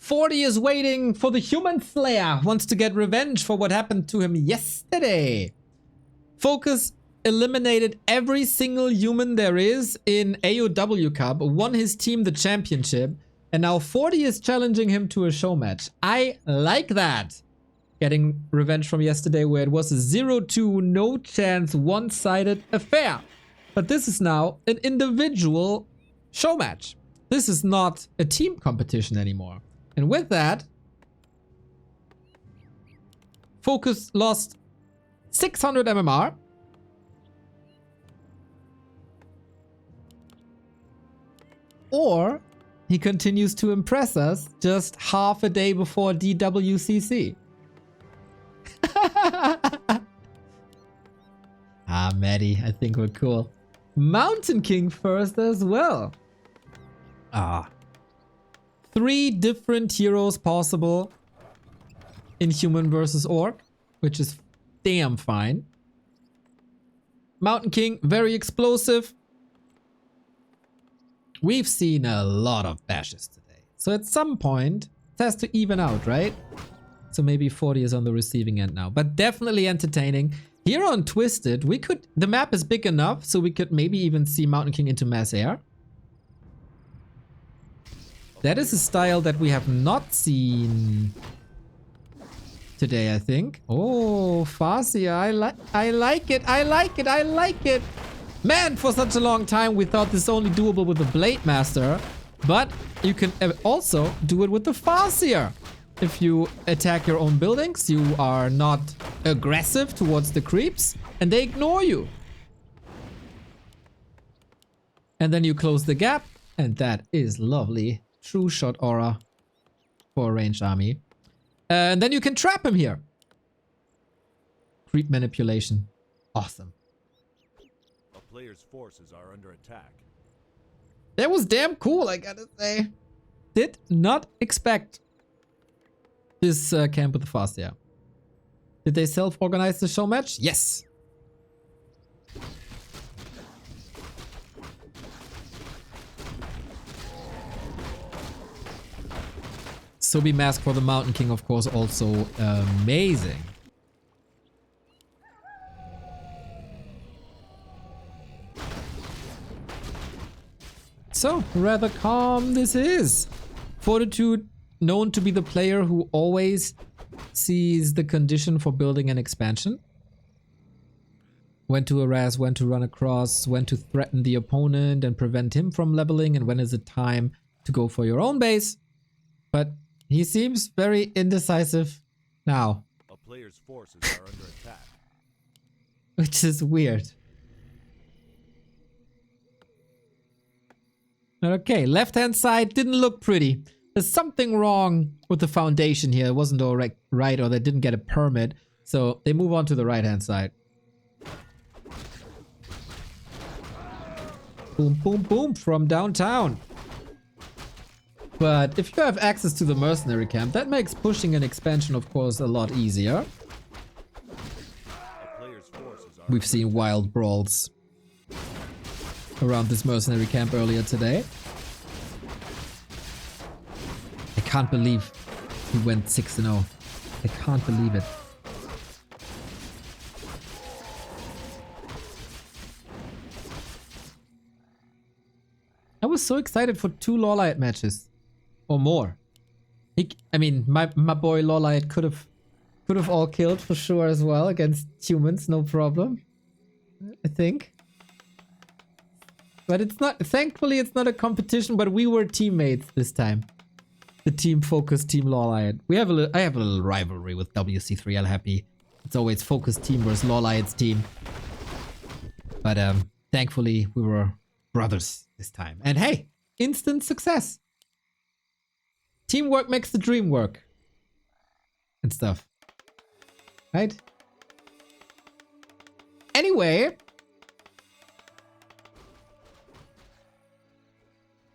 40 is waiting for the human slayer. Wants to get revenge for what happened to him yesterday. FoCuS eliminated every single human there is in AOW Cup. Won his team the championship. And now 40 is challenging him to a show match. I like that. Getting revenge from yesterday where it was a 0-2, no chance, one-sided affair. But this is now an individual show match. This is not a team competition anymore. And with that, FoCuS lost 600 MMR. Or he continues to impress us just half a day before DWCC. Maddie, I think we're cool. Mountain King first as well. 3 different heroes possible in human versus orc, which is damn fine. Mountain King, very explosive. We've seen a lot of bashes today. So at some point, it has to even out, right? So maybe 40 is on the receiving end now. But definitely entertaining. Here on Twisted, we could... The map is big enough, so we could maybe even see Mountain King into mass air. That is a style that we have not seen today, I think. Oh, Farsia, I like it, I like it, I like it. Man, for such a long time we thought this is only doable with the Blade Master. But you can also do it with the Farsia. If you attack your own buildings, you are not aggressive towards the creeps, and they ignore you. And then you close the gap, and that is lovely. True shot aura for a ranged army. And then you can trap him here. Creep manipulation. Awesome. A player's forces are under attack. That was damn cool, I gotta say. Did not expect this camp with the Farsia. Did they self-organize the show match? Yes. Sobi mask for the Mountain King, of course, also amazing. So, rather calm this is. Fortitude, known to be the player who always sees the condition for building an expansion. When to harass, when to run across, when to threaten the opponent and prevent him from leveling, and when is it time to go for your own base. But he seems very indecisive now. A player's forces are under attack. Which is weird. Okay, left-hand side didn't look pretty. There's something wrong with the foundation here. It wasn't all right, or they didn't get a permit. So they move on to the right-hand side. Boom, boom, boom from downtown. But if you have access to the mercenary camp, that makes pushing an expansion, of course, a lot easier. We've seen wild brawls around this mercenary camp earlier today. I can't believe he went 6-0. I can't believe it. I was so excited for 2 Lawlight matches. Or more. I mean, my boy Lawlight could have all killed for sure as well against humans, no problem. I think. But it's not, thankfully it's not a competition, but we were teammates this time. The team FoCuS, team Lawlight. I have a little rivalry with WC3, I'm happy. It's always FoCuS team versus Lawlight's team. But thankfully we were brothers this time. And hey, instant success. Teamwork makes the dream work. And stuff. Right? Anyway.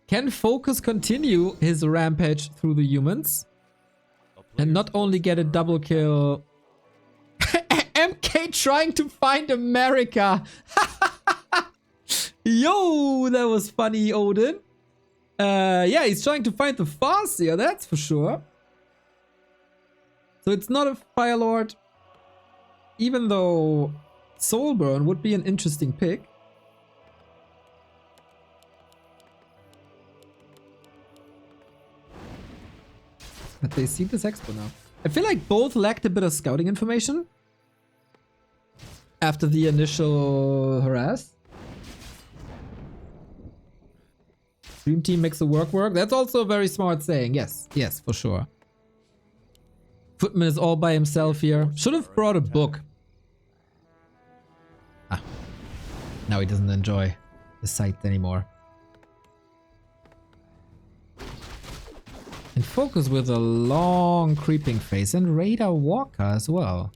Can FoCuS continue his rampage through the humans? And not only get a double kill. MK trying to find America. Yo, that was funny, Odin. Yeah, he's trying to find the Farseer, that's for sure. So it's not a Fire Lord. Even though Soulburn would be an interesting pick. But they see this expo now. I feel like both lacked a bit of scouting information after the initial harass. Dream team makes the work work. That's also a very smart saying. Yes, yes, for sure. Footman is all by himself here. Should have brought a book. Ah. Now he doesn't enjoy the sight anymore. And FoCuS with a long creeping phase and radar walker as well.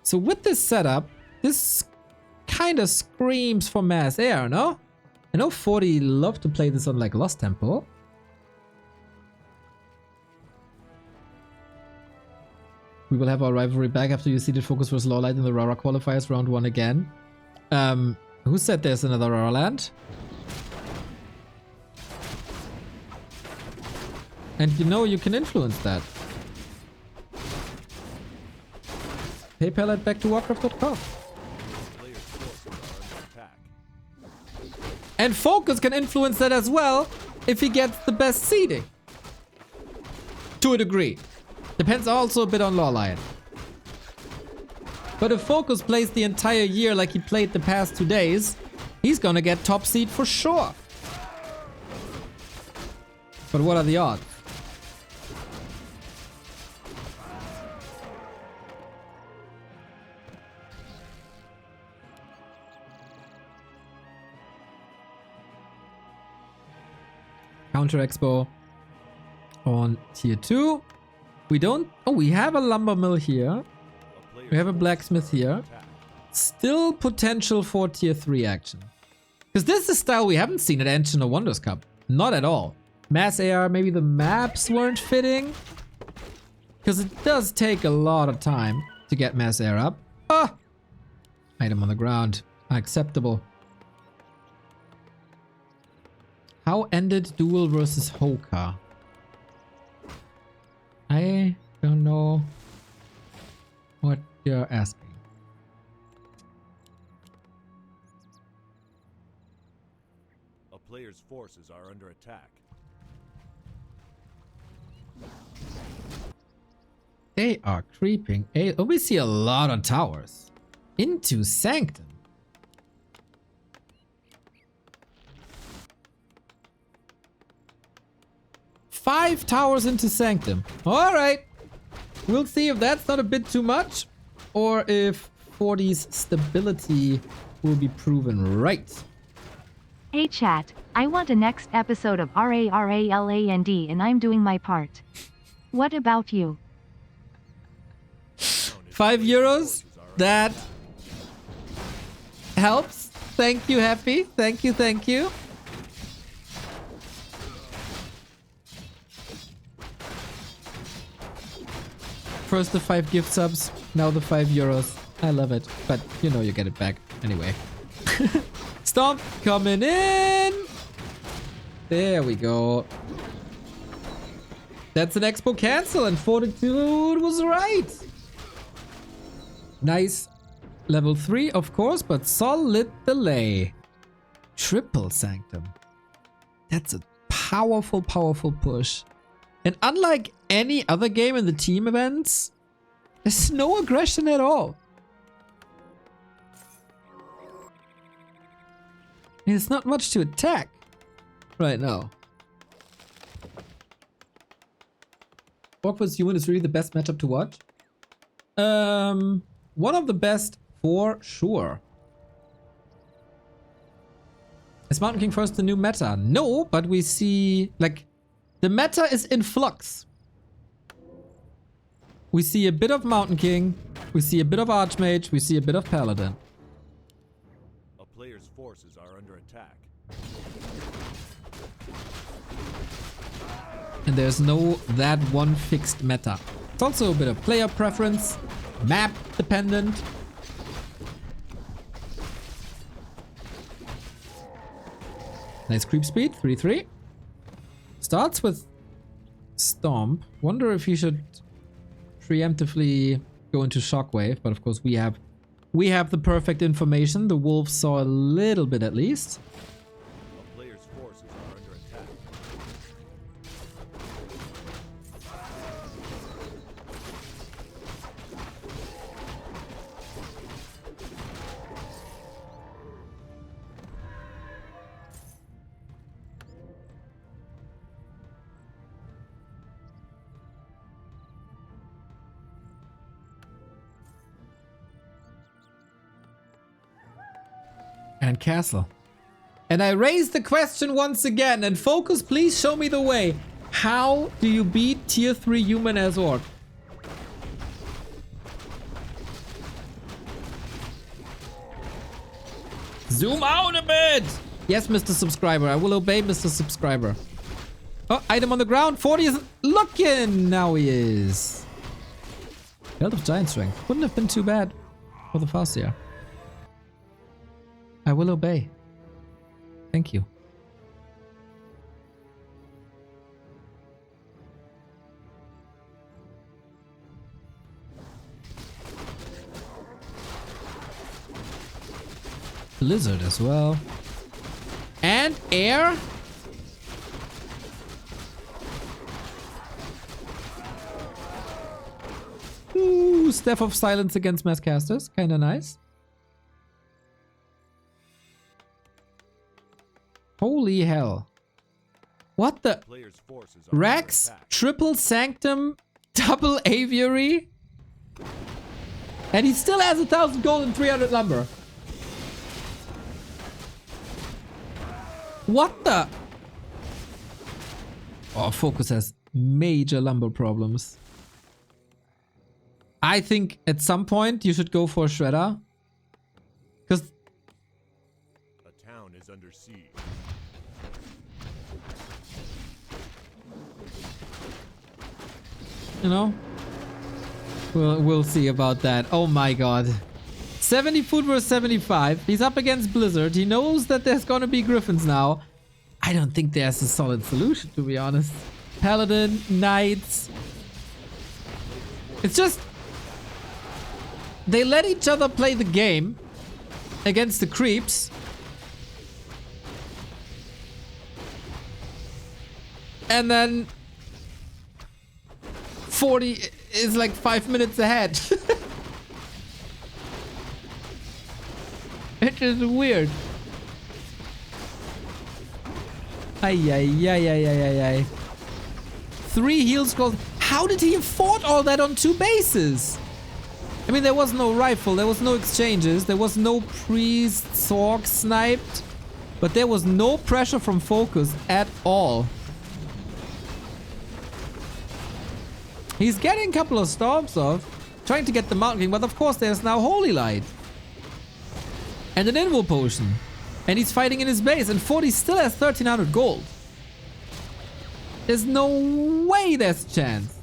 So with this setup, this kind of screams for mass air, no? I know 40 love to play this on like Lost Temple. We will have our rivalry back after you seeded FoCuS vs Lawlight in the Rara qualifiers round 1 again. Who said there's another Rara land? And you know you can influence that. PayPal it back to warcraft.com. And FoCuS can influence that as well if he gets the best seeding. To a degree. Depends also a bit on Lawlight. But if FoCuS plays the entire year like he played the past 2 days, he's gonna get top seed for sure. But what are the odds? Counter Expo on tier 2. We don't... Oh, we have a lumber mill here. We have a blacksmith here. Still potential for tier 3 action. Because this is a style we haven't seen at Ancient of Wonders Cup. Not at all. Mass AR, maybe the maps weren't fitting. Because it does take a lot of time to get mass AR up. Ah! Item on the ground. Unacceptable. How ended duel versus Hoka? I don't know what you're asking. A player's forces are under attack. They are creeping. Oh, we see a lot of towers. Into Sanctum. 5 towers into Sanctum. Alright. We'll see if that's not a bit too much. Or if 40's stability will be proven right. Hey chat, I want a next episode of RARALAND and I'm doing my part. What about you? 5 euros? That helps. Thank you, Happy. Thank you, thank you. First the 5 gift subs, now the 5 euros. I love it, but you know you get it back anyway. Stomp coming in. There we go. That's an expo cancel and Fortitude was right. Nice. Level 3, of course, but solid delay. Triple Sanctum. That's a powerful, powerful push. And unlike any other game in the team events, there's no aggression at all. There's not much to attack right now. Walk vs Human is really the best matchup to watch. One of the best for sure. Is Mountain King first the new meta? No, but we see like the meta is in flux. We see a bit of Mountain King, we see a bit of Archmage, we see a bit of Paladin. A player's forces are under attack. And there's no that one fixed meta. It's also a bit of player preference, map dependent. Nice creep speed, 3-3. Starts with Stomp. Wonder if he should preemptively go into Shockwave, but of course we have the perfect information. The wolves saw a little bit at least. A player's forces are under attack. And castle. And I raise the question once again, and FoCuS, please show me the way. How do you beat tier 3 human as orc? Zoom out a bit! Yes, Mr. Subscriber. I will obey Mr. Subscriber. Oh, item on the ground. 40 isn't looking. Now he is. Belt of Giant Strength. Wouldn't have been too bad for the Farseer. I will obey. Thank you. Blizzard as well. And air. Ooh, Staff of Silence against Mass Casters. Kinda nice. Holy hell. What the? Rex, triple Sanctum, double Aviary. And he still has 1,000 gold and 300 lumber. What the? Oh, FoCuS has major lumber problems. I think at some point you should go for a Shredder. Because a town is under siege. you know, we'll see about that. Oh my god. 70 food versus 75. He's up against Blizzard. He knows that there's gonna be Griffins now. I don't think there's a solid solution, to be honest. Paladin, Knights. It's just they let each other play the game against the creeps. And then 40 is like 5 minutes ahead. It is weird. Ay. 3 heal scrolls. How did he afford all that on 2 bases? I mean, there was no rifle, there was no exchanges, there was no priest, Sorg sniped, but there was no pressure from FoCuS at all. He's getting a couple of storms off, trying to get the Mountain King, but of course there's now Holy Light. And an Invo Potion. And he's fighting in his base, and 40 still has 1,300 gold. There's no way there's a chance.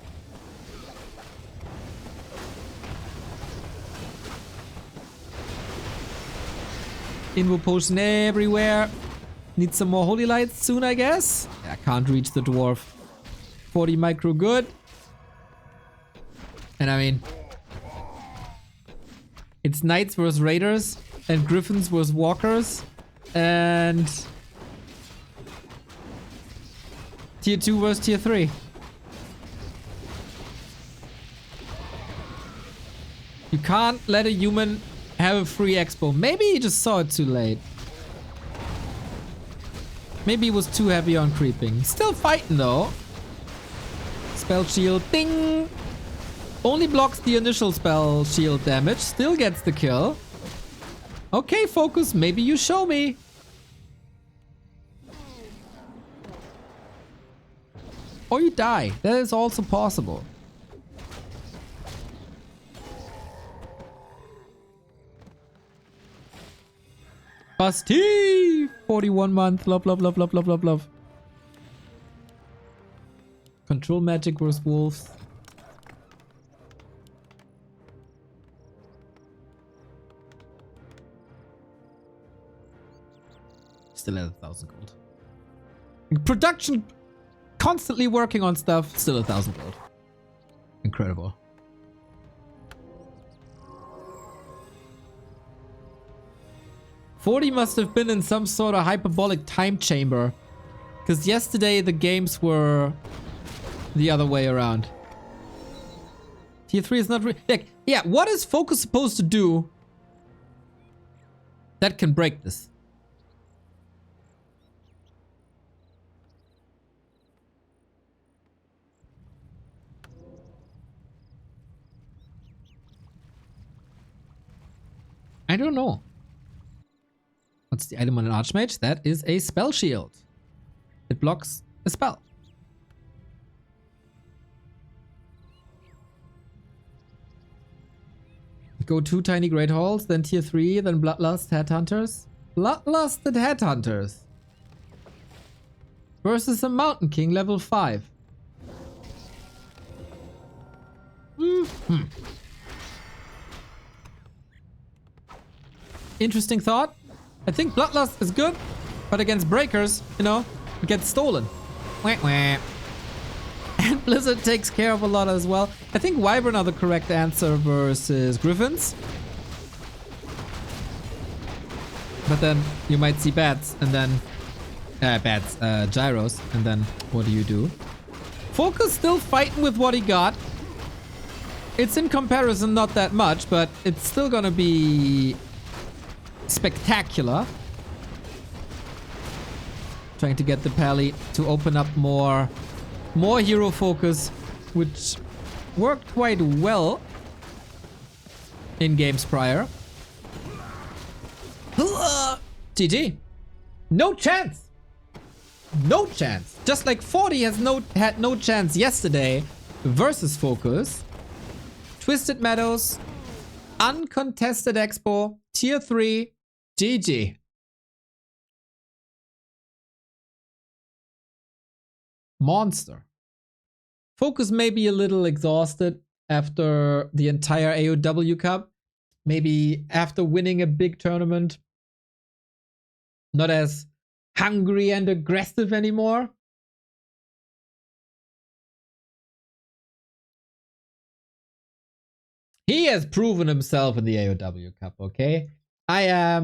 Invo Potion everywhere. Need some more Holy Lights soon, I guess. I can't reach the dwarf. 40 micro good. And I mean, it's Knights versus Raiders and Griffins versus Walkers and tier 2 versus tier 3. You can't let a human have a free expo. Maybe he just saw it too late. Maybe he was too heavy on creeping. Still fighting though. Spell shield, ding! Only blocks the initial spell shield damage. Still gets the kill. Okay, FoCuS, maybe you show me. Or you die. That is also possible. Basti! 41 month. Love, love, love, love, love, love, love. Control magic versus wolves. Still at 1,000 gold. Production constantly working on stuff. Still 1,000 gold. Incredible. Forty must have been in some sort of hyperbolic time chamber. Because yesterday the games were the other way around. Tier 3 is not like, yeah, what is FoCuS supposed to do that can break this? I don't know. What's the item on an Archmage? That is a spell shield. It blocks a spell. Go 2 tiny great halls, then tier 3, then Bloodlust Headhunters. Bloodlusted Headhunters. Versus a Mountain King level 5. Interesting thought. I think Bloodlust is good, but against Breakers, you know, it gets stolen. Wah, wah. And Blizzard takes care of a lot as well. I think Wyvern are the correct answer versus Griffins. But then you might see bats and then... gyros. And then what do? FoCuS still fighting with what he got. It's in comparison not that much, but it's still gonna be spectacular. Trying to get the pally to open up more hero focus, which worked quite well in games prior. GG. No chance. No chance. Just like 40 had no chance yesterday versus FoCuS. Twisted Meadows, uncontested expo, tier 3, GG. Monster. FoCuS may be a little exhausted after the entire AOW Cup. Maybe after winning a big tournament. Not as hungry and aggressive anymore. He has proven himself in the AOW Cup, okay? I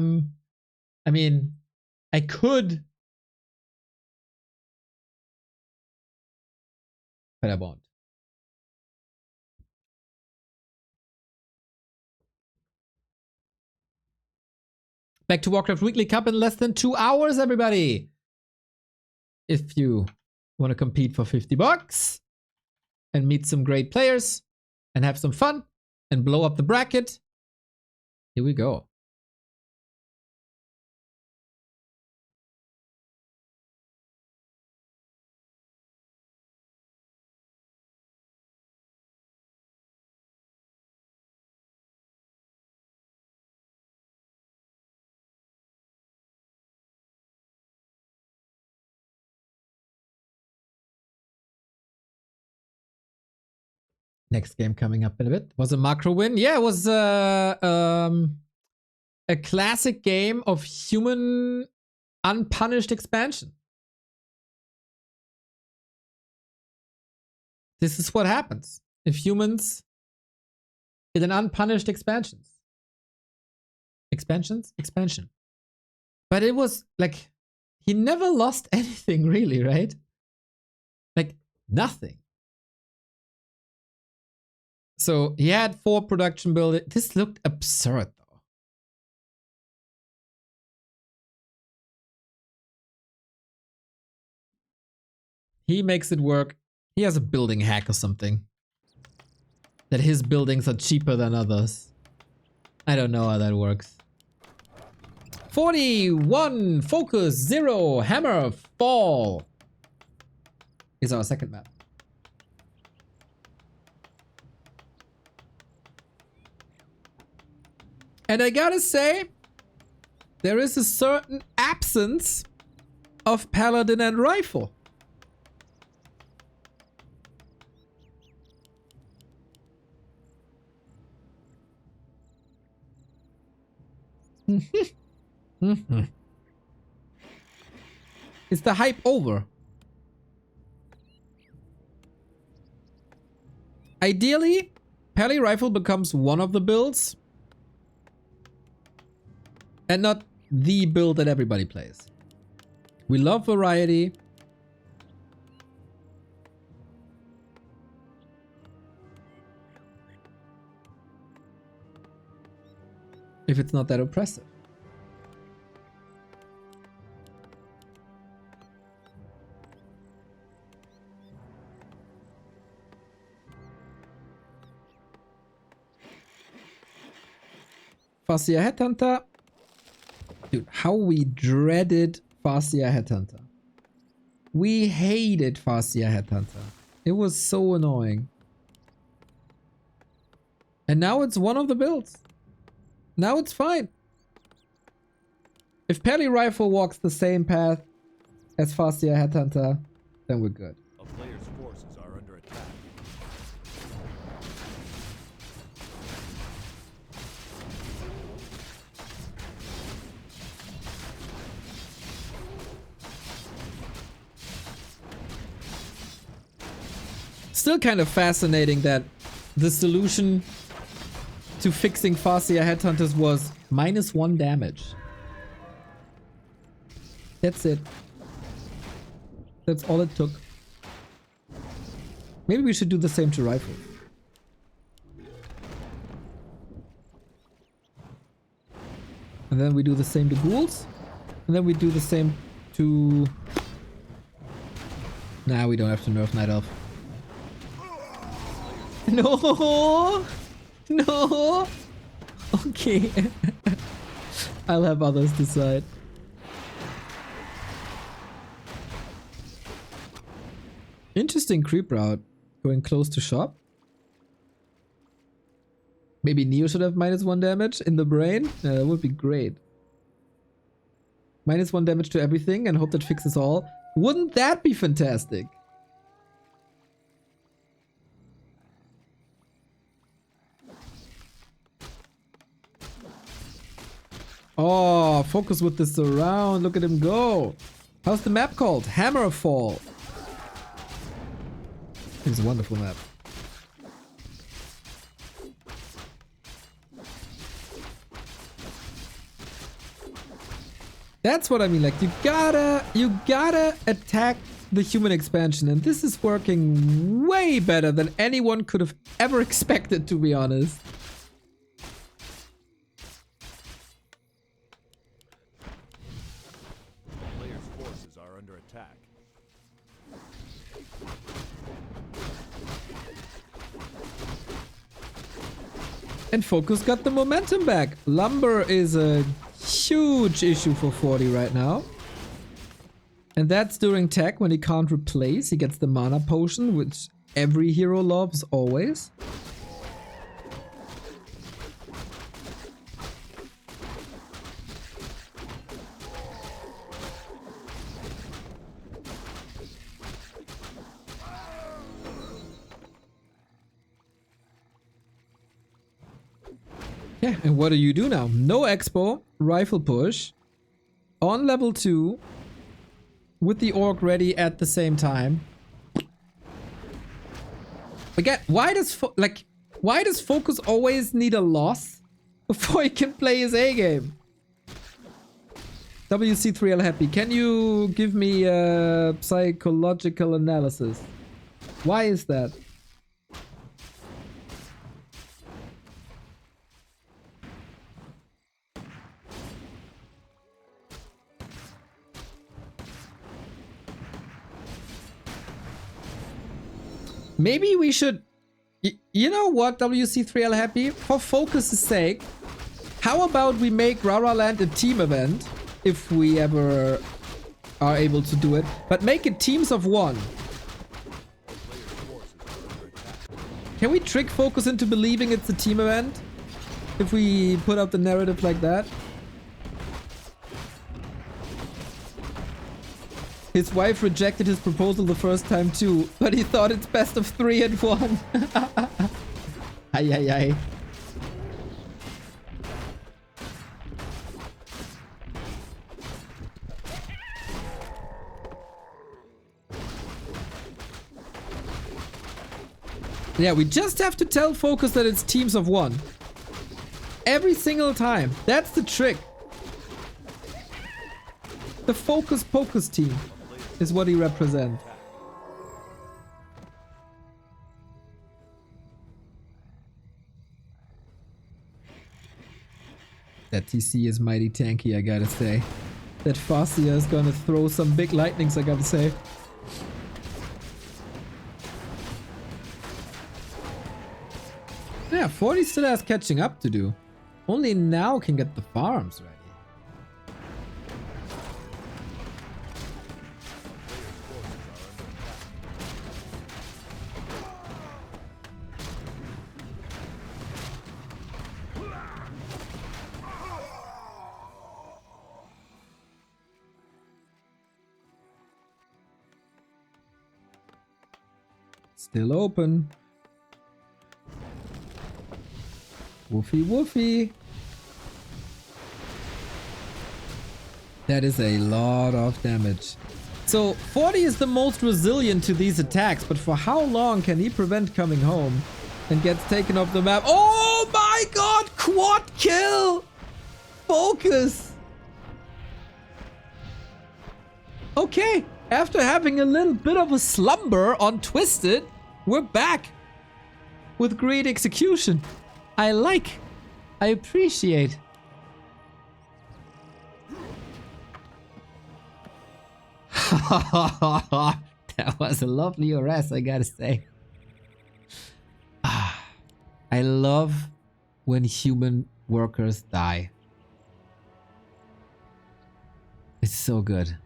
could, but I won't. Back to Warcraft Weekly Cup in less than 2 hours, everybody. If you want to compete for 50 bucks and meet some great players and have some fun and blow up the bracket, here we go. Next game coming up in a bit. Was a macro win? Yeah, it was a classic game of human unpunished expansion. This is what happens if humans in an unpunished expansion. But it was like he never lost anything really, right? Like nothing. So he had 4 production buildings. This looked absurd though. He makes it work. He has a building hack or something. That his buildings are cheaper than others. I don't know how that works. 41, FoCuS, 0, Hammer, Fall. Is our second map. And I gotta say, there is a certain absence of Paladin and Rifle. Is the hype over? Ideally, Pally Rifle becomes one of the builds and not the build that everybody plays. We love variety. If it's not that oppressive. Farseer Headhunter. Dude, how we dreaded Farseer Headhunter. We hated Farseer Headhunter. It was so annoying. And now it's one of the builds. Now it's fine. If Pally Rifle walks the same path as Farseer Headhunter, then we're good. A player's forces are under attack. Still kind of fascinating that the solution to fixing Farseer Headhunters was -1 damage. That's it. That's all it took. Maybe we should do the same to Rifle. And then we do the same to Ghouls. And then we do the same to... Nah, we don't have to nerf Night Elf. No! No! Okay. I'll have others decide. Interesting creep route. Going close to shop. Maybe Neo should have -1 damage in the brain? Yeah, that would be great. -1 damage to everything and hope that fixes all. Wouldn't that be fantastic? Oh, FoCuS with the surround. Look at him go. How's the map called? Hammerfall. It's a wonderful map. That's what I mean. Like, you gotta attack the human expansion, and this is working way better than anyone could have ever expected, to be honest. Player's forces are under attack. And FoCuS got the momentum back. Lumber is a huge issue for 40 right now. And that's during tech when he can't replace. He gets the mana potion, which every hero loves always. Yeah, and what do you do now? No expo, rifle push, on level 2, with the orc ready at the same time. Again, why does FoCuS always need a loss before he can play his A game? WC3 happy. Can you give me a psychological analysis? Why is that? Maybe we should... You know what, WC3 happy? For FoCuS' sake, how about we make Rara Land a team event? If we ever are able to do it. But make it teams of 1. Can we trick FoCuS into believing it's a team event? If we put up the narrative like that? His wife rejected his proposal the first time too, but he thought it's best of 3 and 1. Ay, ay, ay. Yeah, we just have to tell FoCuS that it's teams of one. Every single time. That's the trick. The FoCuS team is what he represents. That TC is mighty tanky, I gotta say. That Fascia is gonna throw some big lightnings, I gotta say. Yeah, 40 still has catching up to do. Only now can get the farms ready. Still open. Woofy woofy. That is a lot of damage. So 40 is the most resilient to these attacks, but for how long can he prevent coming home and gets taken off the map? Oh my god! Quad kill! FoCuS! Okay, after having a little bit of a slumber on Twisted, we're back with great execution. I appreciate. That was a lovely ORS, I gotta say. I love when human workers die. It's so good.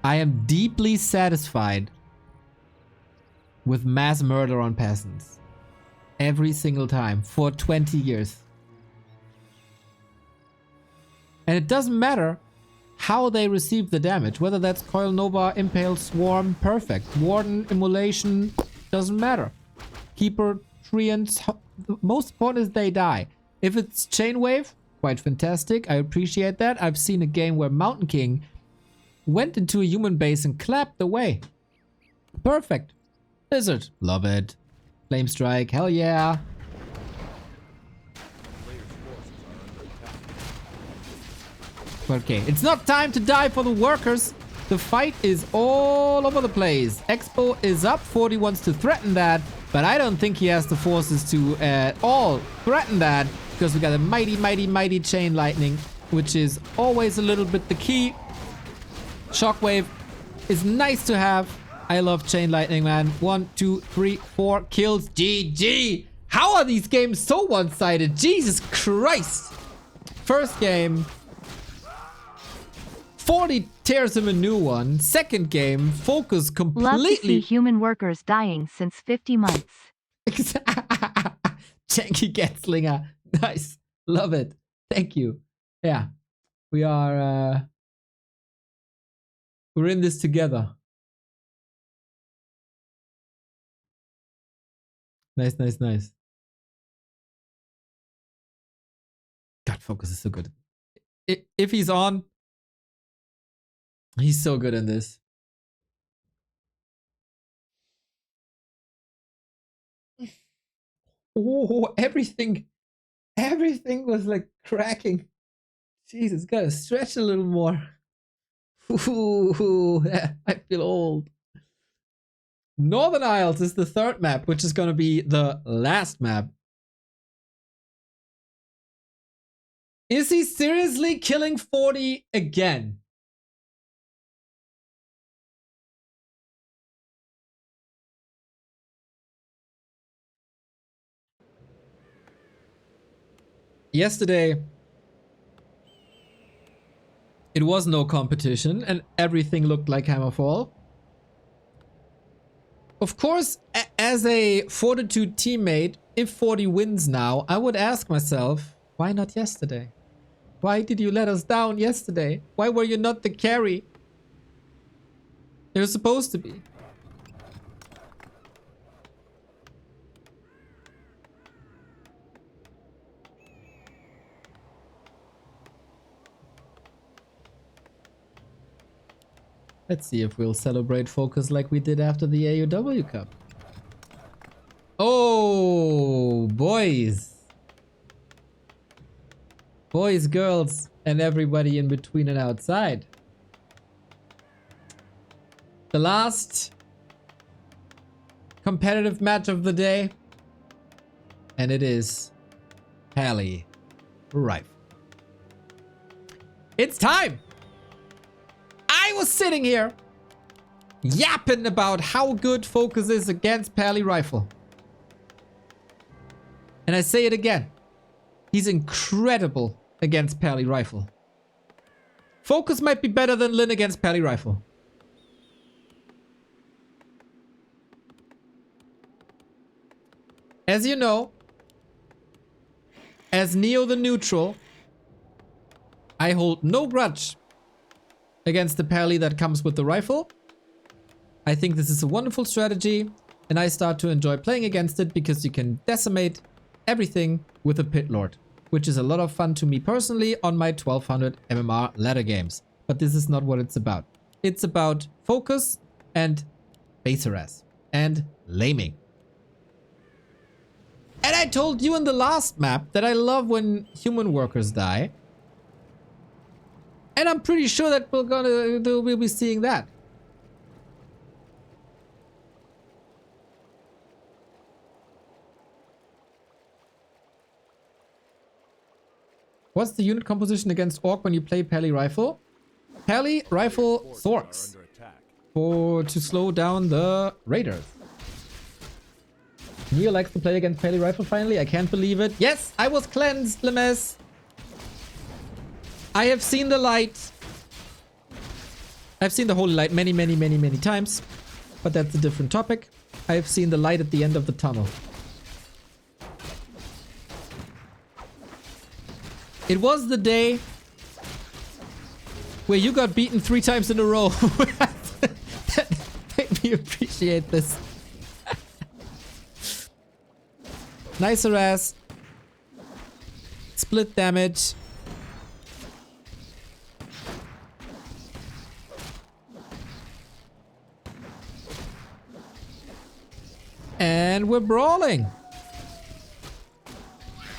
I am deeply satisfied with mass murder on peasants. Every single time for 20 years. And it doesn't matter how they receive the damage. Whether that's Coil Nova, Impale, Swarm, perfect. Warden, Immolation, doesn't matter. Keeper, Treants, the most important is they die. If it's Chain Wave, quite fantastic. I appreciate that. I've seen a game where Mountain King went into a human base and clapped away. Perfect. Lizard, love it. Flame Strike, hell yeah. Okay, it's not time to die for the workers. The fight is all over the place. Expo is up. 40 wants to threaten that, but I don't think he has the forces to at all threaten that because we got a mighty chain lightning, which is always a little bit the key. Shockwave is nice to have. I love chain lightning, man. 1, 2, 3, 4 kills. GG. How are these games so one-sided? Jesus Christ. First game, 40 tears him a new one. Second game, FoCuS completely. Love to see human workers dying since 50 months. Janky Gatslinger. Nice. Love it. Thank you. Yeah. We are we're in this together. Nice. God, FoCuS is so good. If he's on, he's so good in this. Oh, everything was like cracking. Jesus, gotta stretch a little more. Ooh, I feel old. Northern Isles is the third map, which is gonna be the last map. Is he seriously killing 40 again? Yesterday, it was no competition and everything looked like Hammerfall. Of course, as a Fortitude teammate, if 40 wins now, I would ask myself, why not yesterday? Why did you let us down yesterday? Why were you not the carry? You're supposed to be. Let's see if we'll celebrate FoCuS like we did after the AUW Cup. Oh, boys. Boys, girls, and everybody in between and outside. The last competitive match of the day. And it is Pally Rifle. It's time! I was sitting here yapping about how good FoCuS is against Pally Rifle. And I say it again. He's incredible against Pally Rifle. FoCuS might be better than Lin against Pally Rifle. As you know, as Neo the neutral, I hold no grudge against the Pally that comes with the rifle. I think this is a wonderful strategy, and I start to enjoy playing against it because you can decimate everything with a Pit Lord, which is a lot of fun to me personally on my 1200 MMR ladder games. But this is not what it's about. It's about FoCuS and base harass and laming. And I told you in the last map that I love when human workers die. And I'm pretty sure that we'll be seeing that. What's the unit composition against Orc when you play Pally Rifle? Pally Rifle Sorks to slow down the Raiders. Neo likes to play against Pally Rifle finally. I can't believe it. Yes, I was cleansed, Lemes. I have seen the light. I've seen the holy light many times. But that's a different topic. I have seen the light at the end of the tunnel. It was the day where you got beaten 3 times in a row. That made me appreciate this. Nice harass. Split damage. And we're brawling.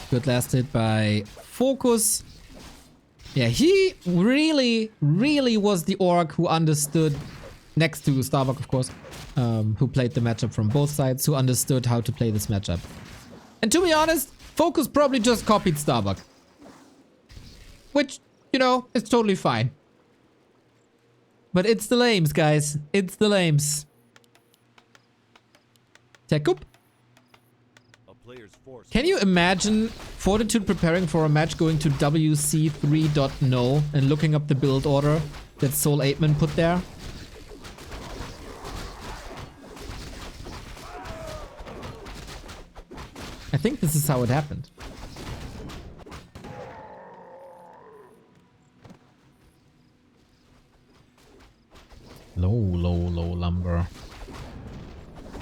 Good last hit by FoCuS. Yeah, he really was the orc who understood, next to Starbuck of course, who played the matchup from both sides, who understood how to play this matchup. And to be honest, FoCuS probably just copied Starbuck. Which, you know, is totally fine. But it's the lames, guys. It's the lames. Tech up. Can you imagine Fortitude preparing for a match going to WC3.no and looking up the build order that Soul 8man put there? I think this is how it happened. Low lumber.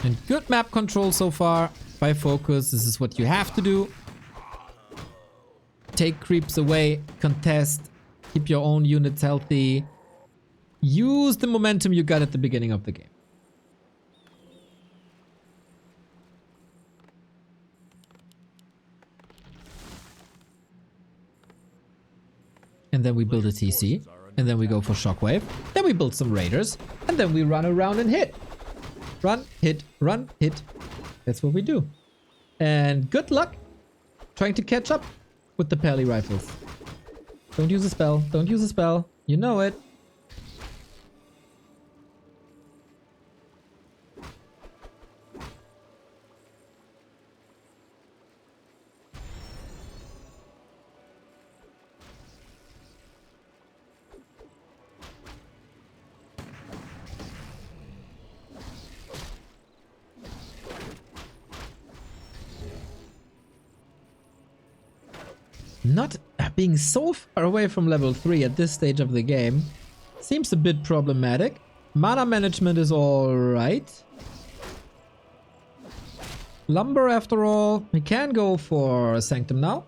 And good map control so far by FoCuS. This is what you have to do. Take creeps away, contest, keep your own units healthy. Use the momentum you got at the beginning of the game. And then we build a TC. And then we go for Shockwave. Then we build some Raiders. And then we run around and hit. Run, hit, run, hit. That's what we do. And good luck trying to catch up with the Pally Rifles. Don't use a spell. Don't use a spell. You know it. Not being so far away from level 3 at this stage of the game seems a bit problematic. Mana management is alright. Lumber after all. We can go for Sanctum now.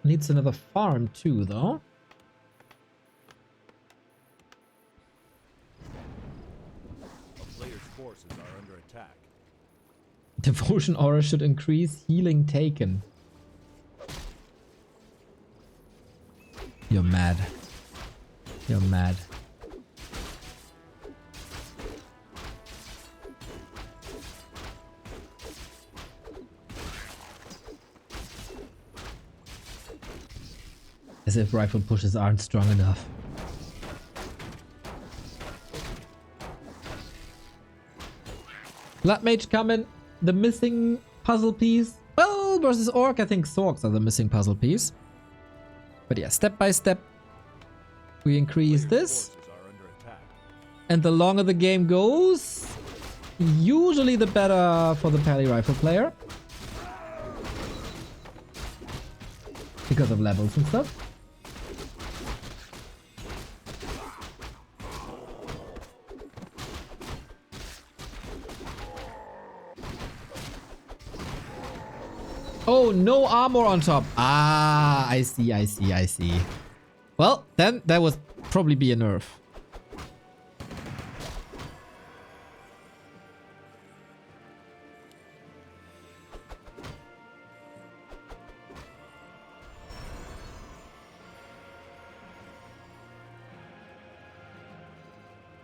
Needs another farm too though. A player's forces are under attack. Devotion aura should increase healing taken. You're mad. You're mad. As if rifle pushes aren't strong enough. Blood Mage coming. The missing puzzle piece. Well, versus Orc, I think Sorks are the missing puzzle piece. But yeah, step by step, we increase this. And the longer the game goes, usually the better for the pally rifle player. Because of levels and stuff. Oh, no armor on top. Ah, I see, I see, I see. Well, then that would probably be a nerf.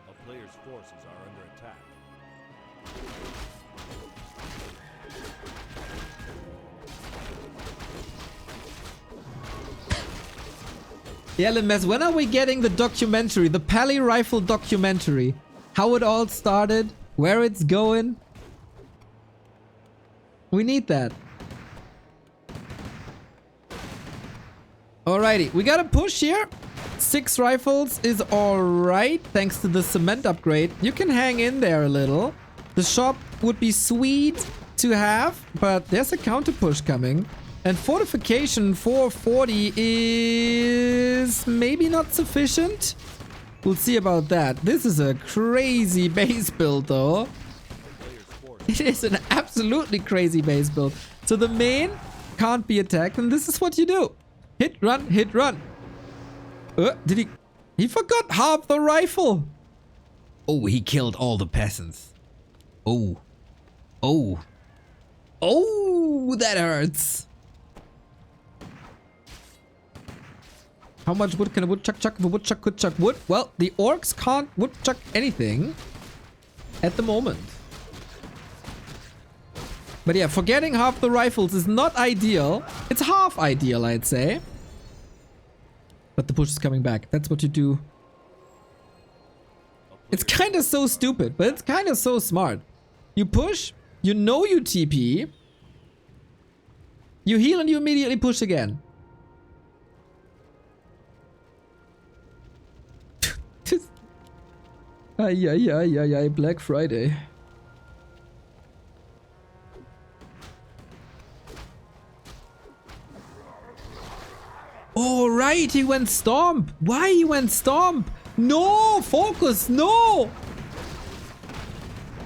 A player's forces are under attack. Yeah, Lemez, when are we getting the documentary? The pally rifle documentary? How it all started? Where it's going? We need that. Alrighty, we got a push here. 6 rifles is alright, thanks to the cement upgrade. You can hang in there a little. The shop would be sweet to have, but there's a counter push coming. And fortification 440 is maybe not sufficient. We'll see about that. This is a crazy base build though. It is an absolutely crazy base build. So the main can't be attacked, and this is what you do. Hit, run, hit, run. Did he... He forgot half the rifle. Oh, he killed all the peasants. Oh. Oh. Oh, that hurts. How much wood can a woodchuck chuck if a woodchuck could chuck wood? Well, the orcs can't woodchuck anything at the moment. But yeah, forgetting half the rifles is not ideal. It's half ideal, I'd say. But the push is coming back. That's what you do. It's kind of so stupid, but it's kind of so smart. You push, you know you TP, you heal and you immediately push again. Ay, Black Friday. Oh, right, he went Stomp. Why he went Stomp? No, FoCuS, no.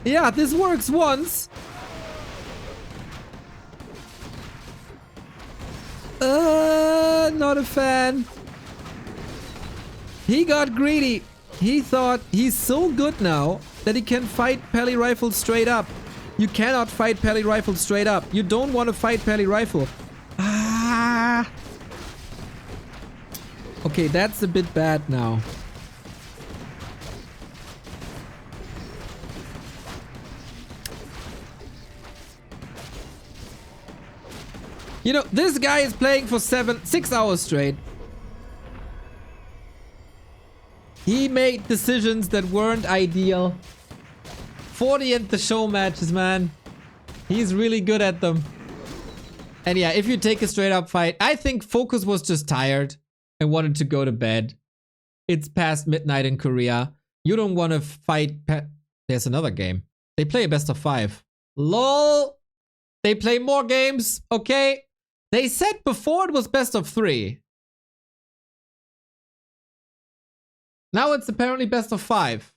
Yeah, this works once. Not a fan. He got greedy. He thought he's so good now that he can fight pally rifle straight up. You cannot fight pally rifle straight up. You don't want to fight pally rifle. Ah. Okay, that's a bit bad now. You know, this guy is playing for 6 hours straight. He made decisions that weren't ideal. 40 and the show matches, man. He's really good at them. And yeah, if you take a straight up fight, I think FoCuS was just tired and wanted to go to bed. It's past midnight in Korea. You don't want to fight. There's another game. They play a best of 5. LOL. They play more games. Okay. They said before it was best of 3. Now it's apparently best of 5.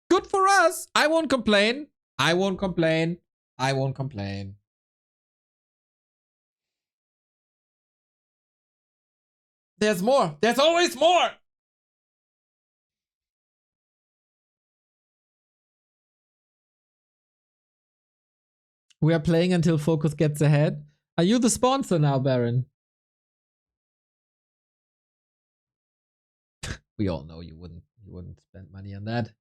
Good for us. I won't complain. I won't complain. I won't complain. There's more. There's always more. We are playing until FoCuS gets ahead. Are you the sponsor now, Baron? We all know you wouldn't spend money on that.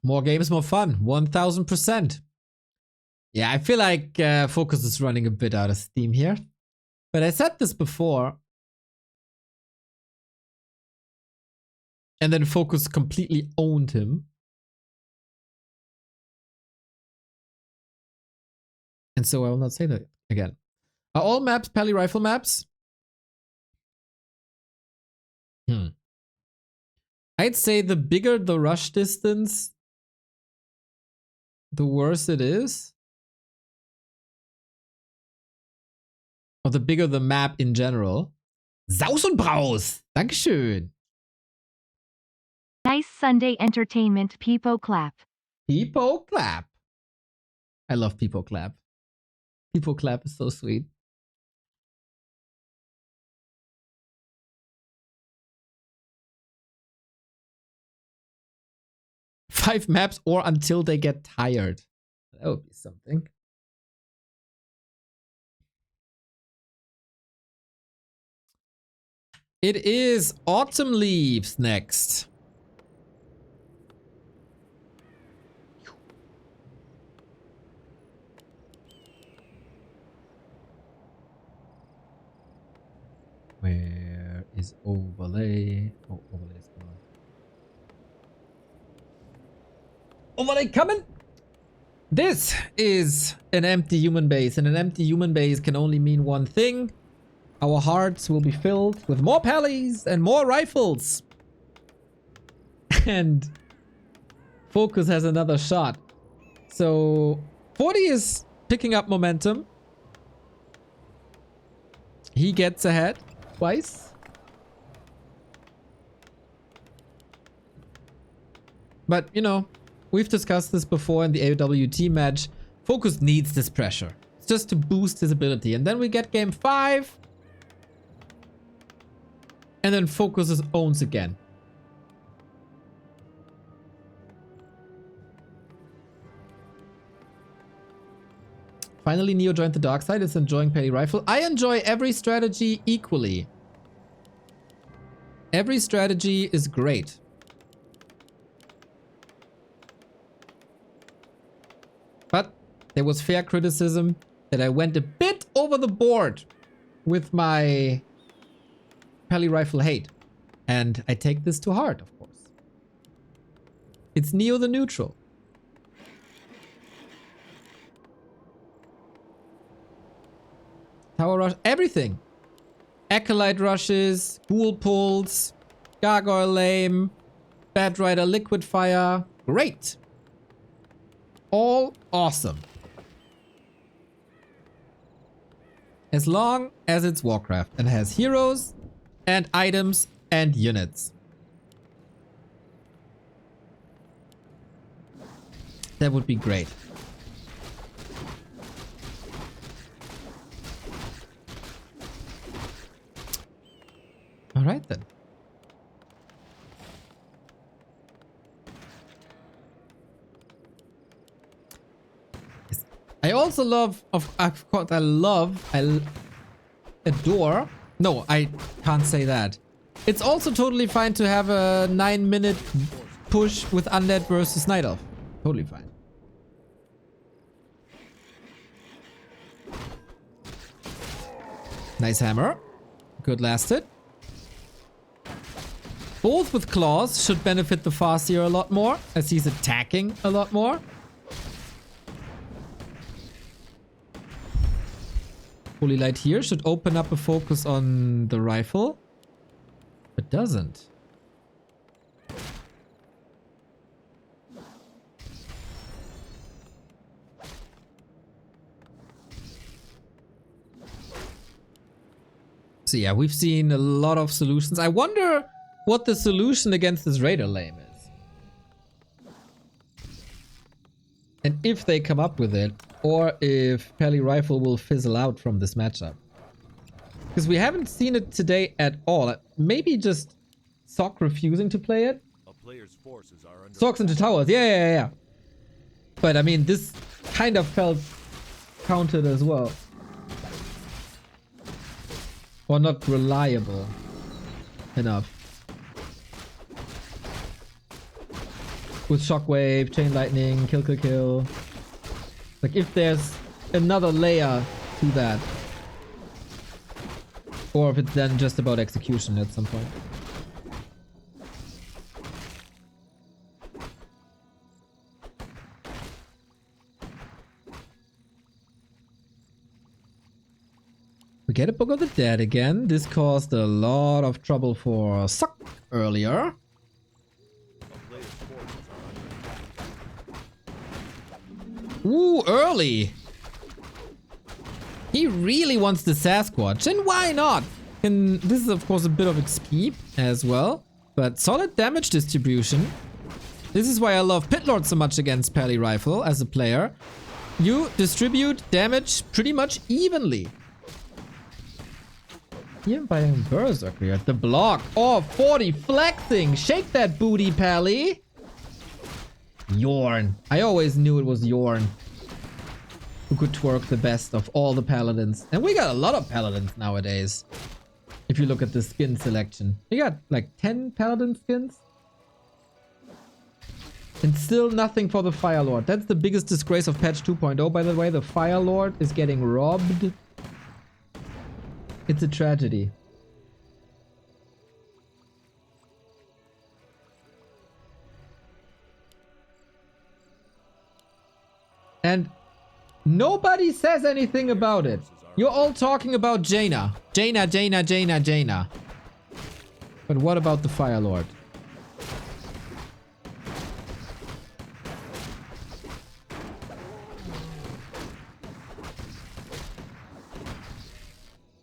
More games, more fun. 1000%. Yeah, I feel like FoCuS is running a bit out of steam here. But I said this before. And then FoCuS completely owned him. And so I will not say that again. Are all maps Pally rifle maps? I'd say the bigger the rush distance, the worse it is. Or the bigger the map in general. Saus und Braus! Dankeschön! Nice Sunday entertainment, Peepo Clap. Peepo Clap. I love Peepo Clap. Peepo Clap is so sweet. Five maps or until they get tired. That would be something. It is Autumn Leaves next. Where is overlay? Oh, overlay is gone. Overlay coming! This is an empty human base, and an empty human base can only mean one thing. Our hearts will be filled with more pallies and more rifles. And FoCuS has another shot. So 40 is picking up momentum. He gets ahead twice. But, you know, we've discussed this before in the AWT match. FoCuS needs this pressure. It's just to boost his ability. And then we get game 5. And then FoCuS owns again. Finally, Neo joined the dark side. Is enjoying Petty Rifle. I enjoy every strategy equally. Every strategy is great. But there was fair criticism that I went a bit over the board with my Pally Rifle hate. And I take this to heart, of course. It's Neo the neutral. Tower rush, everything. Acolyte rushes, ghoul pulls, gargoyle lame, bad rider liquid fire. Great. All awesome. As long as it's Warcraft and has heroes and items and units. That would be great. All right then. I also love, of course, I adore. No, I can't say that. It's also totally fine to have a 9-minute push with Undead versus Night Elf. Totally fine. Nice hammer. Good lasted. Both with claws should benefit the Farseer a lot more, as he's attacking a lot more. Holy Light here should open up a focus on the rifle, but doesn't. So yeah, we've seen a lot of solutions. I wonder what the solution against this Raider lame is. And if they come up with it, or if Pally Rifle will fizzle out from this matchup. Because we haven't seen it today at all. Maybe just Sock refusing to play it. A player's forces are under Socks into towers, yeah. But I mean, this kind of felt counted as well. Or not reliable enough. With Shockwave, Chain Lightning, kill. Like if there's another layer to that. Or if it's then just about execution at some point. We get a Book of the Dead again. This caused a lot of trouble for Suck earlier. Ooh, early! He really wants the Sasquatch, and why not? And this is of course a bit of XP as well, but solid damage distribution. This is why I love Pitlord so much against Pally Rifle as a player. You distribute damage pretty much evenly. Even by Berserker at the block. Oh, 40 flexing. Shake that booty, Pally. Yorn. I always knew it was Yorn who could twerk the best of all the paladins. And we got a lot of paladins nowadays. If you look at the skin selection. We got like 10 paladin skins. And still nothing for the Fire Lord. That's the biggest disgrace of patch 2.0, by the way. The Fire Lord is getting robbed. It's a tragedy. And nobody says anything about it. You're all talking about Jaina. Jaina. But what about the Fire Lord?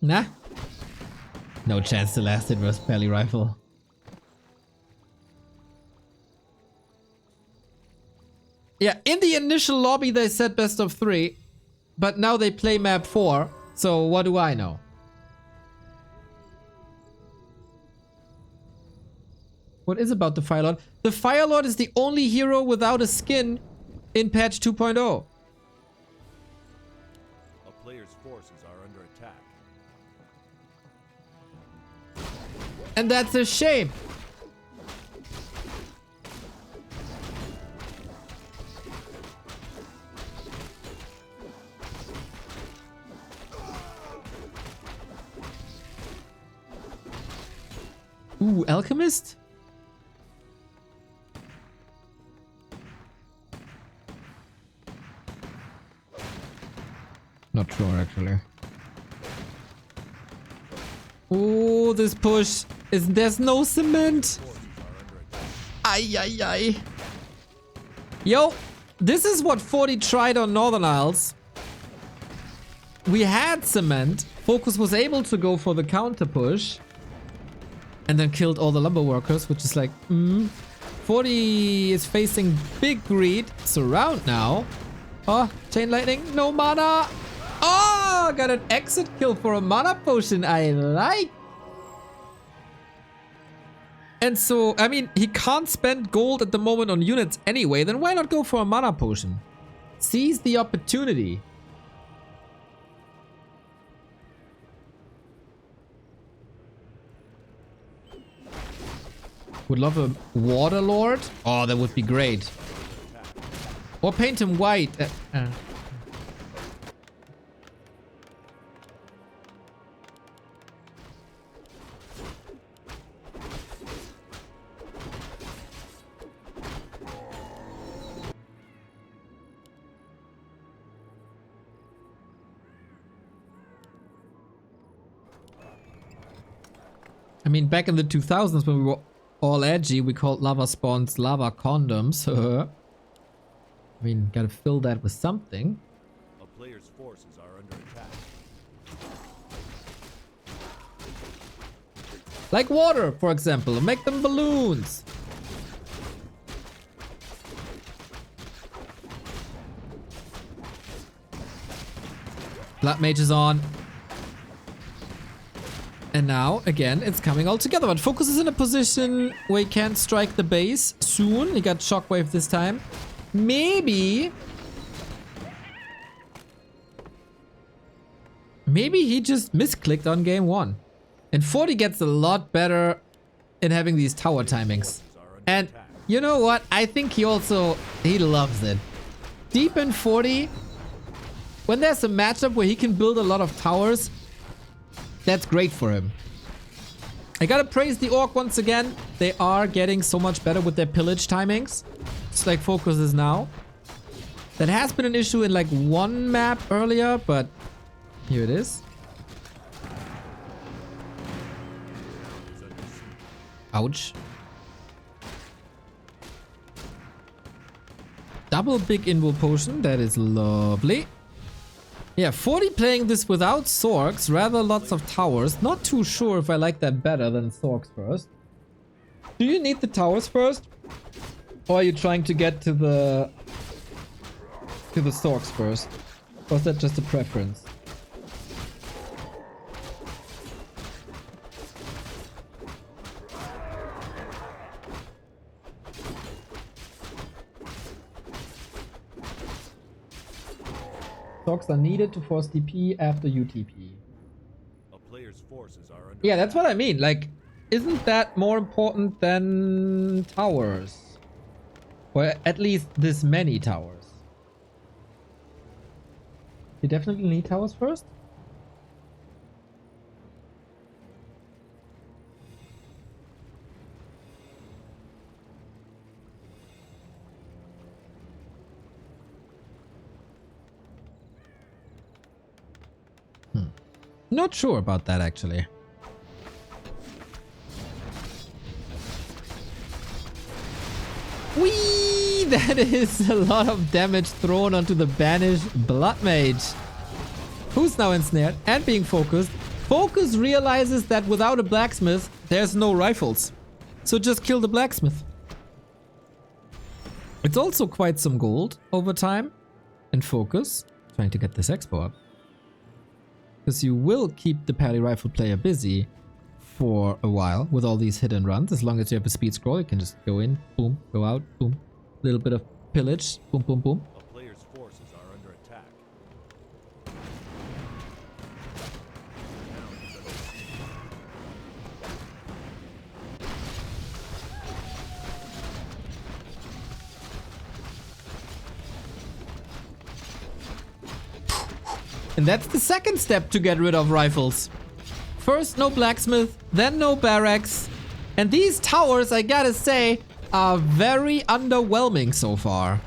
Nah. No chance to last it versus Pally Rifle. Yeah, in the initial lobby they said best of 3. But now they play map 4. So what do I know? What is about the Fire Lord? The Fire Lord is the only hero without a skin in patch 2.0. A player's forces are under attack. And that's a shame. Ooh, Alchemist? Not sure actually. Oh, this push is there's no cement. Ay. Yo, this is what 40 tried on Northern Isles. We had cement. FoCuS was able to go for the counter push. And then killed all the lumber workers, which is like, 40 is facing big greed. Surround now. Oh, chain lightning, no mana. Oh, got an exit kill for a mana potion. I like. And so, I mean, he can't spend gold at the moment on units anyway. Then why not go for a mana potion? Seize the opportunity. Would love a Water Lord. Oh, that would be great. Or paint him white. I mean, back in the 2000s when we were all edgy, we called lava spawns lava condoms. I mean, gotta fill that with something. A player's forces are under attack. Like water, for example. Make them balloons. Blood Mage is on. And now, again, it's coming all together. But FoCuS is in a position where he can't strike the base soon. He got Shockwave this time. Maybe he just misclicked on game 1. And 40 gets a lot better in having these tower timings. And you know what? I think he loves it. Deep in 40, when there's a matchup where he can build a lot of towers, that's great for him. I gotta praise the Orc once again. They are getting so much better with their pillage timings. Just like FoCuS is now. That has been an issue in like one map earlier, but here it is. Ouch. Double big invul potion. That is lovely. Yeah, 40 playing this without Sorks, rather lots of towers. Not too sure if I like that better than Sorks first. Do you need the towers first? Or are you trying to get to the Sorks first? Or is that just a preference? Sorks are needed to force TP after UTP. A player's forces are under Yeah, that's what I mean. Like, isn't that more important than towers? Or at least this many towers. You definitely need towers first? Not sure about that, actually. Whee! That is a lot of damage thrown onto the banished Blood Mage. Who's now ensnared and being focused. FoCuS realizes that without a blacksmith, there's no rifles. So just kill the blacksmith. It's also quite some gold over time. And FoCuS, trying to get this expo up. Because you will keep the parry rifle player busy for a while with all these hit and runs. As long as you have a speed scroll, you can just go in, boom, go out, boom. A little bit of pillage, boom, boom, boom. A player's forces are under attack. And that's the second step to get rid of rifles. First, no blacksmith, then no barracks. And these towers, I gotta say, are very underwhelming so far.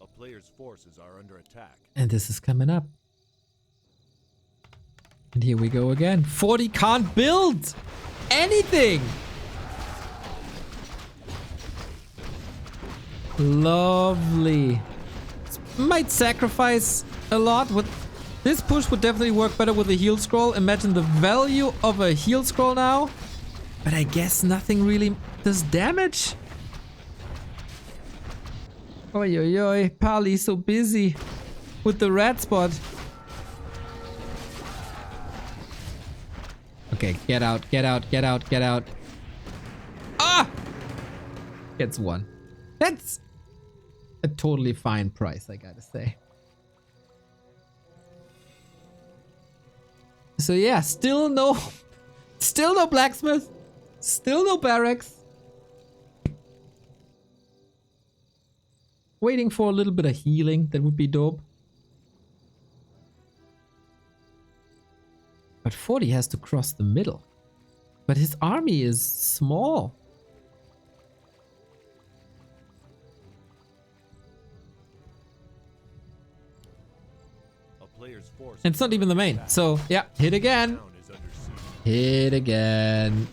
A player's forces are under attack. And this is coming up. And here we go again. 40 can't build anything. Lovely. Might sacrifice a lot. With this push would definitely work better with a heal scroll. Imagine the value of a heal scroll now. But I guess nothing really does damage. Oi, oi, oi. Pali's so busy with the red spot. Okay, get out, get out, get out, get out. Ah! Gets one. That's a totally fine price, I gotta say. So yeah, still no blacksmith, still no barracks. Waiting for a little bit of healing, that would be dope. But 40 has to cross the middle. But his army is small. forces And it's not even the main. So, yeah, hit again. town is under siege. Hit again.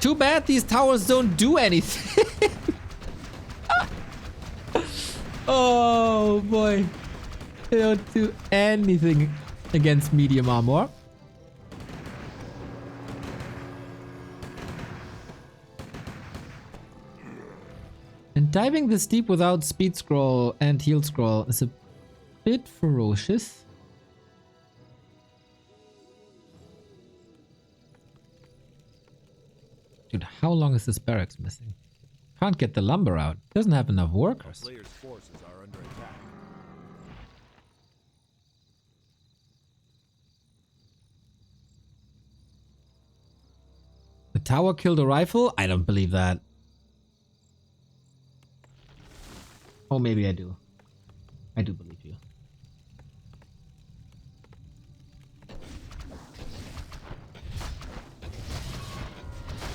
Too bad these towers don't do anything. Oh boy. They don't do anything against medium armor. And diving this deep without speed scroll and heal scroll is a bit ferocious. Dude, how long is this barracks missing? Can't get the lumber out. Doesn't have enough workers. Players' forces are under attack. The tower killed a rifle? I don't believe that. Oh, maybe I do. I do believe you.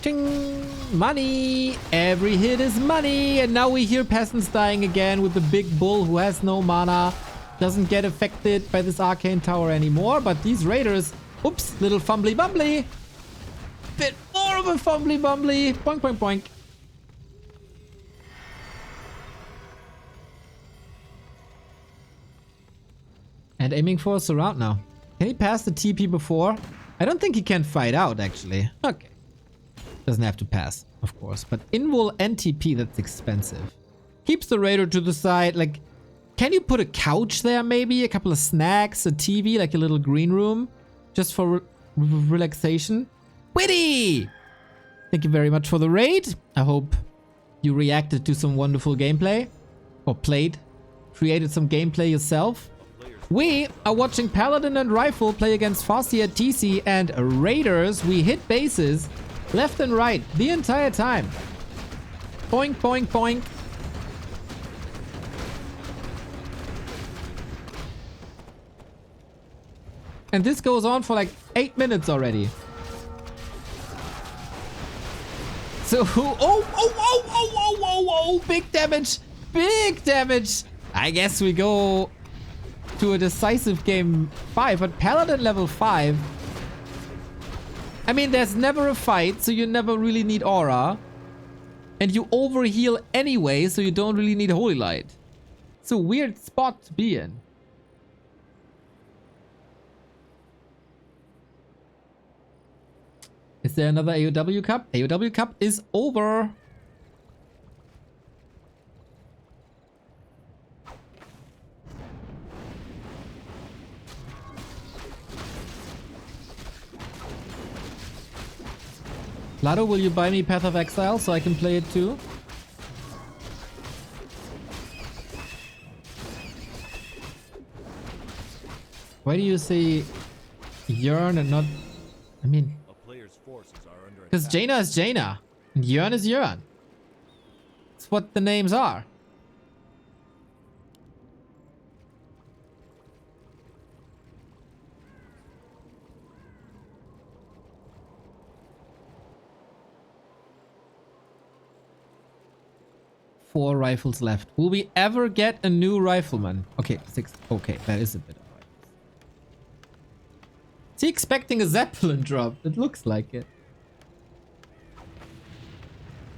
Ting! Money! Every hit is money! And now we hear peasants dying again with the big bull who has no mana. Doesn't get affected by this arcane tower anymore. But these raiders... Oops! Little fumbly bumbly! Bit more of a fumbly bumbly! Boink boink boink! And aiming for a surround now. Can he pass the TP before? I don't think he can fight out, actually. Okay. Doesn't have to pass, of course. But invul and TP, that's expensive. Keeps the raider to the side. Like, can you put a couch there, maybe? A couple of snacks, a TV, like a little green room? Just for relaxation? Witty! Thank you very much for the raid. I hope you reacted to some wonderful gameplay. Or created some gameplay yourself. We are watching Paladin and Rifle play against Farsi at TC and Raiders. We hit bases left and right the entire time. Boink, boink, boink. And this goes on for like 8 minutes already. So, oh, big damage, big damage. I guess we go to a decisive game 5, but Paladin level 5. I mean, there's never a fight, so you never really need aura. And you overheal anyway, so you don't really need Holy Light. It's a weird spot to be in. Is there another AOW Cup? AOW Cup is over. Lado, will you buy me Path of Exile so I can play it too? Why do you say Yearn and not... I mean... A player's forces are under Because attack. Jaina is Jaina. And Yearn is Yearn. That's what the names are. Four rifles left. Will we ever get a new rifleman? Okay, 6. Okay, that is a bit of rifles. Is he expecting a Zeppelin drop? It looks like it.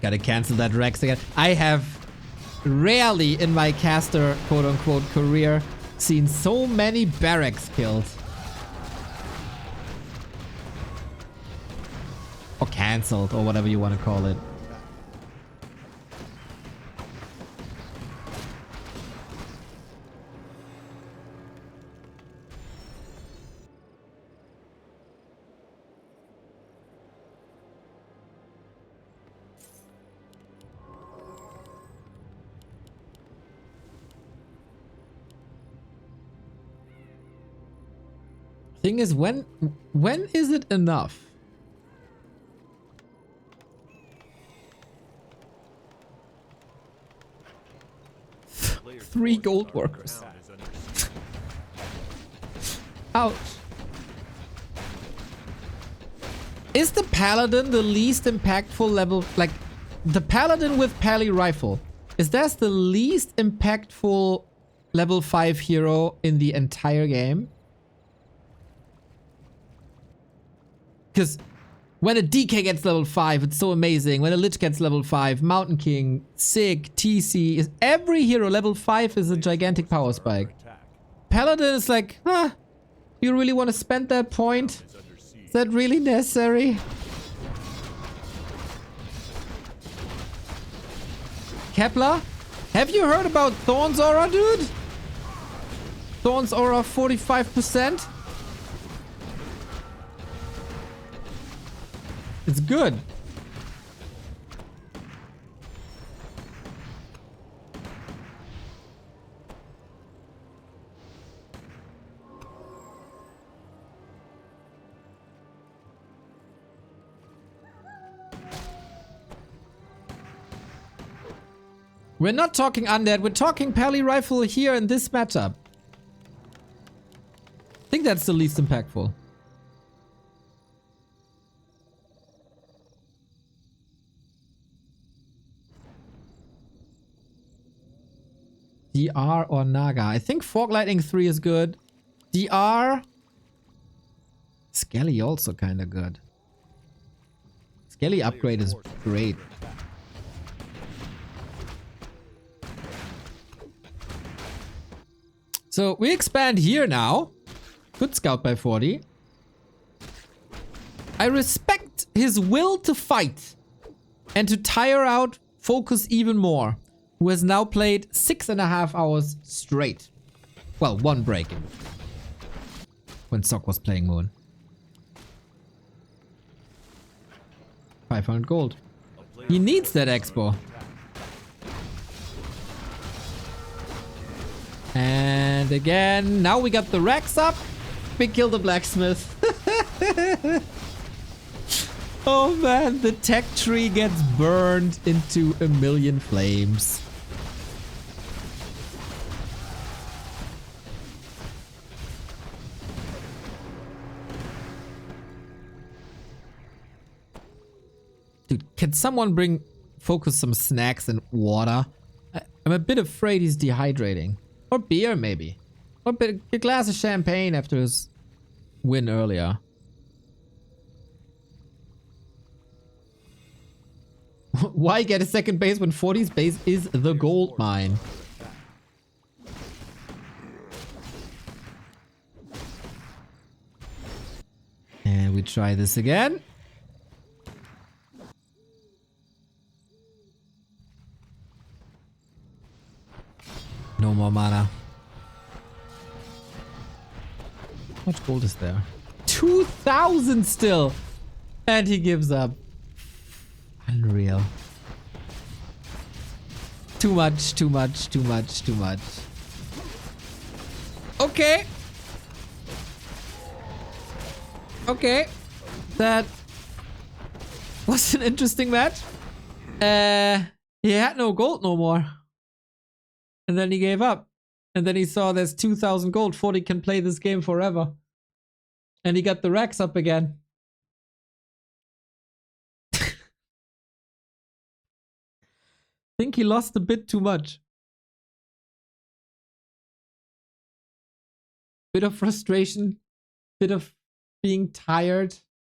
Gotta cancel that Rex again. I have rarely in my caster quote-unquote career seen so many barracks killed. Or cancelled, or whatever you want to call it. Thing is, when is it enough? Players' 3 forces gold are workers. town is under siege. Ouch. Is the Paladin the least impactful level? Like, the Paladin with Pally Rifle Is that the least impactful level 5 hero in the entire game? Because when a DK gets level 5, it's so amazing. When a Lich gets level 5, Mountain King, Sig, TC, is every hero level 5 is a gigantic power spike. Paladin is like, huh, you really want to spend that point? Is that really necessary? Kepler? Have you heard about Thorn's Aura, dude? Thorn's Aura 45%? It's good. We're not talking undead, we're talking Pally Rifle here in this matchup. I think that's the least impactful. DR or Naga? I think Fog Lightning 3 is good. DR... Skelly also kinda good. Skelly upgrade is great. So we expand here now. Good scout by 40. I respect his will to fight and to tire out FoCuS even more, who has now played 6.5 hours straight. Well, one break when Sock was playing Moon. 500 gold. He needs that expo. And again, now we got the racks up. We killed the blacksmith. Oh man, the tech tree gets burned into a million flames. Dude, can someone bring FoCuS some snacks and water? I'm a bit afraid he's dehydrating. Or beer, maybe. Or a glass of champagne after his win earlier. Why get a second base when 40's base is the gold mine? And we try this again. No more mana. How much gold is there? 2,000 still! And he gives up. Unreal. Too much, too much, too much, too much. Okay. Okay. That was an interesting match. He had no gold no more. And then he gave up. And then he saw there's 2,000 gold. 40 can play this game forever. And he got the racks up again. Think he lost a bit too much. Bit of frustration. Bit of being tired.